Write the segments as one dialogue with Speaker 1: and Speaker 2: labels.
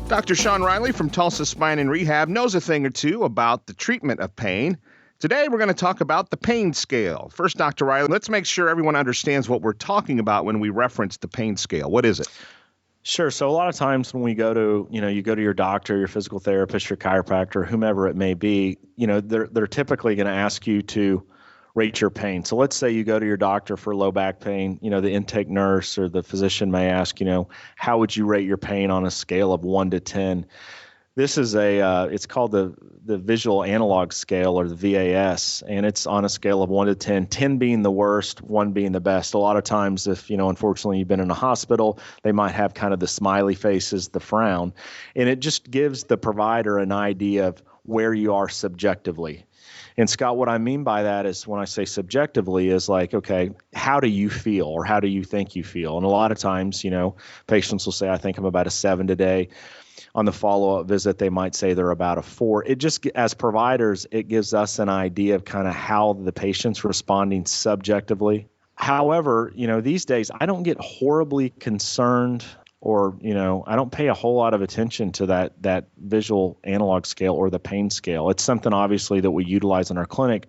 Speaker 1: Dr. Sean Riley from Tulsa Spine and Rehab knows a thing or two about the treatment of pain. Today, we're going to talk about the pain scale. First, Dr. Riley, let's make sure everyone understands what we're talking about when we reference the pain scale. What is it?
Speaker 2: Sure. So a lot of times when we go to, you go to your doctor, your physical therapist, your chiropractor, whomever it may be, they're typically going to ask you to rate your pain. So let's say you go to your doctor for low back pain, the intake nurse or the physician may ask, how would you rate your pain on a scale of 1 to 10? This is it's called the visual analog scale, or the VAS, and it's on a scale of 1 to 10, 10 being the worst, 1 being the best. A lot of times if, unfortunately you've been in a hospital, they might have kind of the smiley faces, the frown, and it just gives the provider an idea of where you are subjectively. And Scott, what I mean by that is when I say subjectively is like, okay, how do you feel or how do you think you feel? And a lot of times, patients will say, I think I'm about a 7 today. On the follow-up visit, they might say they're about a 4. It just, as providers, it gives us an idea of kind of how the patient's responding subjectively. However, these days, I don't get horribly concerned or, I don't pay a whole lot of attention to that visual analog scale or the pain scale. It's something obviously that we utilize in our clinic.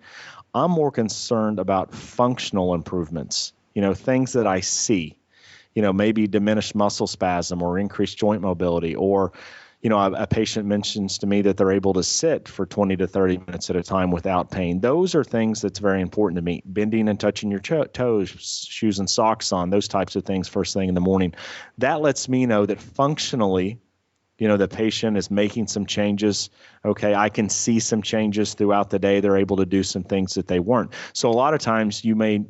Speaker 2: I'm more concerned about functional improvements, things that I see, maybe diminished muscle spasm or increased joint mobility, or, a patient mentions to me that they're able to sit for 20 to 30 minutes at a time without pain. Those are things that's very important to me. Bending and touching your toes, shoes and socks on, those types of things first thing in the morning. That lets me know that functionally, the patient is making some changes. Okay, I can see some changes throughout the day. They're able to do some things that they weren't. So a lot of times you may,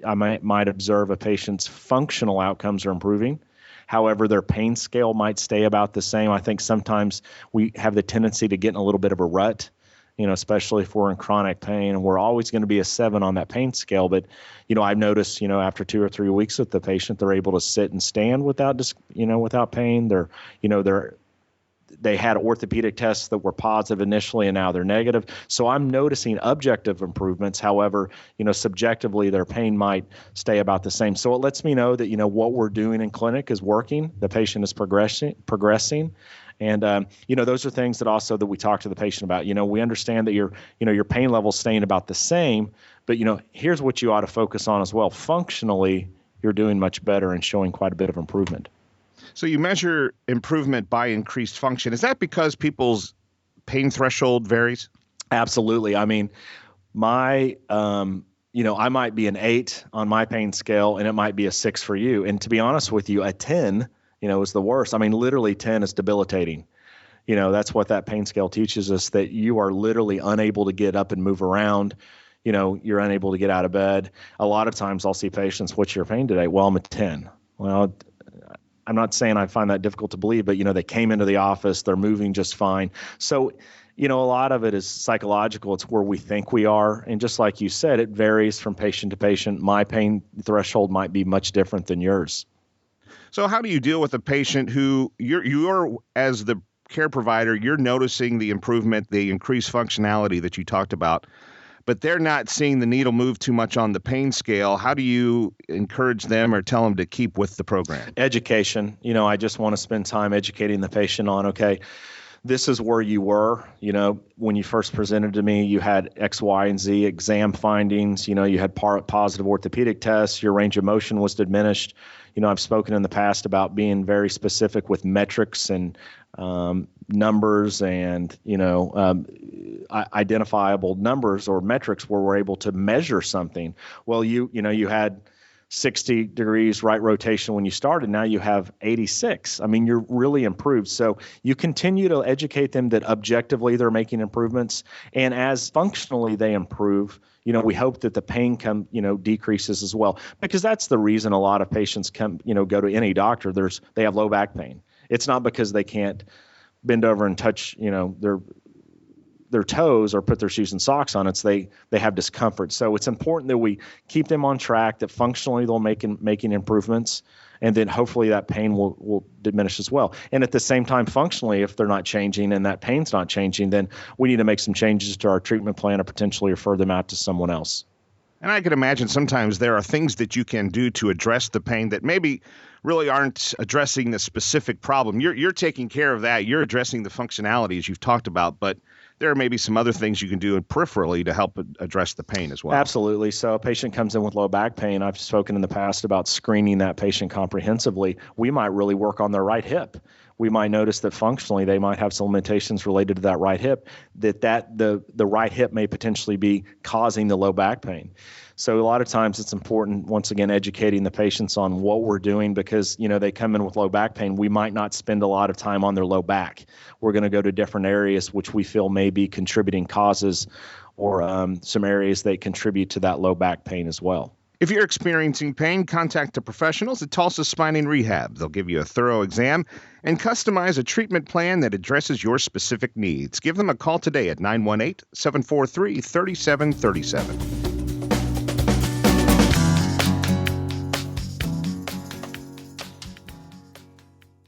Speaker 2: I might observe a patient's functional outcomes are improving. However, their pain scale might stay about the same. I think sometimes we have the tendency to get in a little bit of a rut, especially if we're in chronic pain, and we're always going to be a 7 on that pain scale. But, I've noticed, after 2 or 3 weeks with the patient, they're able to sit and stand without pain. They had orthopedic tests that were positive initially, and now they're negative. So I'm noticing objective improvements. However, subjectively, their pain might stay about the same. So it lets me know that, what we're doing in clinic is working. The patient is progressing. And, those are things that also that we talk to the patient about. We understand that your pain level is staying about the same, but, here's what you ought to focus on as well. Functionally, you're doing much better and showing quite a bit of improvement.
Speaker 1: So you measure improvement by increased function. Is that because people's pain threshold varies?
Speaker 2: Absolutely. I mean, I might be an 8 on my pain scale, and it might be a 6 for you. And to be honest with you, a 10, is the worst. I mean, literally 10 is debilitating. That's what that pain scale teaches us, that you are literally unable to get up and move around. You're unable to get out of bed. A lot of times I'll see patients, what's your pain today? Well, I'm a 10. Well, I'm not saying I find that difficult to believe, but, they came into the office, they're moving just fine. So, a lot of it is psychological. It's where we think we are. And just like you said, it varies from patient to patient. My pain threshold might be much different than yours.
Speaker 1: So how do you deal with a patient who you're as the care provider, you're noticing the improvement, the increased functionality that you talked about, but they're not seeing the needle move too much on the pain scale? How do you encourage them or tell them to keep with the program?
Speaker 2: Education. I just want to spend time educating the patient on, okay, this is where you were. When you first presented to me, you had X, Y, and Z exam findings. You had positive orthopedic tests. Your range of motion was diminished. I've spoken in the past about being very specific with metrics and numbers and, identifiable numbers or metrics where we're able to measure something. Well, you had 60 degrees right rotation when you started. Now you have 86. I mean, you're really improved. So you continue to educate them that objectively they're making improvements. And as functionally they improve, we hope that the pain decreases as well, because that's the reason a lot of patients go to any doctor. They have low back pain. It's not because they can't bend over and touch, their toes or put their shoes and socks on. It's they have discomfort. So it's important that we keep them on track, that functionally they'll making improvements, and then hopefully that pain will diminish as well. And at the same time, functionally, if they're not changing and that pain's not changing, then we need to make some changes to our treatment plan or potentially refer them out to someone else.
Speaker 1: And I can imagine sometimes there are things that you can do to address the pain that maybe really aren't addressing the specific problem. You're taking care of that. You're addressing the functionality as you've talked about, but there are maybe some other things you can do peripherally to help address the pain as well.
Speaker 2: Absolutely. So a patient comes in with low back pain. I've spoken in the past about screening that patient comprehensively. We might really work on their right hip. We might notice that functionally they might have some limitations related to that right hip, the right hip may potentially be causing the low back pain. So a lot of times it's important, once again, educating the patients on what we're doing because, they come in with low back pain. We might not spend a lot of time on their low back. We're going to go to different areas which we feel may be contributing causes or some areas that contribute to that low back pain as well.
Speaker 1: If you're experiencing pain, contact the professionals at Tulsa Spine and Rehab. They'll give you a thorough exam and customize a treatment plan that addresses your specific needs. Give them a call today at 918-743-3737.